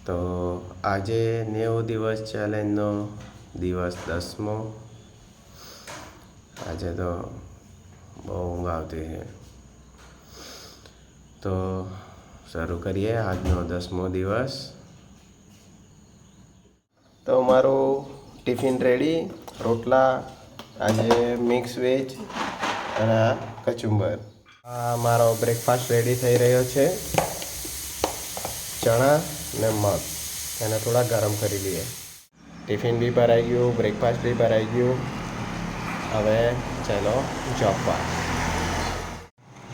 તો આજે 90 દિવસ ચેલેન્જનો દિવસ 10મો. આજે તો બહુ ઊંઘ આવતી છે, તો શરૂ કરીએ આજનો 10મો દિવસ. તો મારું ટિફિન રેડી, રોટલા, આજે મિક્સ વેજ અને કચુંબર. આ મારો બ્રેકફાસ્ટ રેડી થઈ રહ્યો છે. ચણા ને મગ એને થોડા ગરમ કરી લઈએ. ટિફિન બી ભરાઈ ગયું, બ્રેકફાસ્ટ બી ભરાઈ ગયું. હવે ચાલો જોબ પર.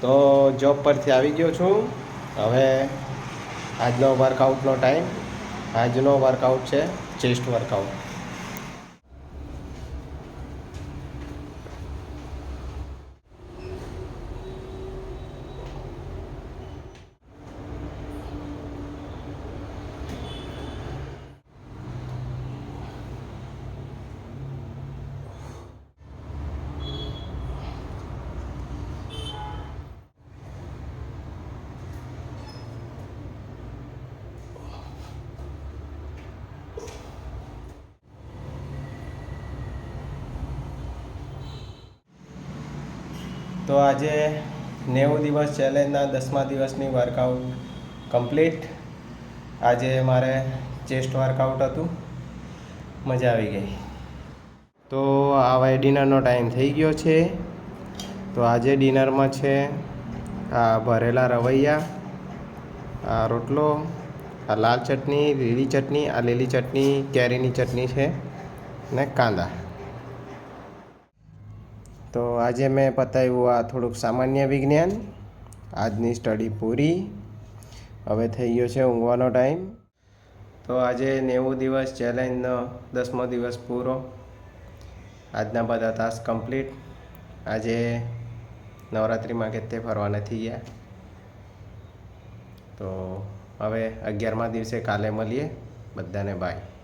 તો જોબ પરથી આવી ગયો છું. હવે આજનો વર્કઆઉટનો ટાઈમ. આજનો વર્કઆઉટ છે ચેસ્ટ વર્કઆઉટ. તો આજે 90 દિવસ ચેલેન્જના 10મા દિવસની વર્કઆઉટ કમ્પ્લીટ. આજે મારે ચેસ્ટ વર્કઆઉટ હતું, મજા આવી ગઈ. તો હવે ડિનરનો ટાઈમ થઈ ગયો છે. તો આજે ડિનરમાં છે આ ભરેલા રવૈયા, આ રોટલો, આ લાલ ચટણી, લીલી ચટણી, આ લીલી ચટણી કેરીની ચટણી છે ને કાંદા. તો આજે મેં પતાવ્યું આ થોડુંક સામાન્ય વિજ્ઞાન. આજની સ્ટડી પૂરી. હવે થઈ ગયો છે ઊંઘવાનો ટાઈમ. તો આજે 90 દિવસ ચેલેન્જનો 10મો દિવસ પૂરો. આજના બધા ટાસ્ક કમ્પ્લીટ. આજે નવરાત્રિમાં કેતે ફરવા નથી ગયા. તો હવે 11મા દિવસે કાલે મળીએ. બધાને બાય.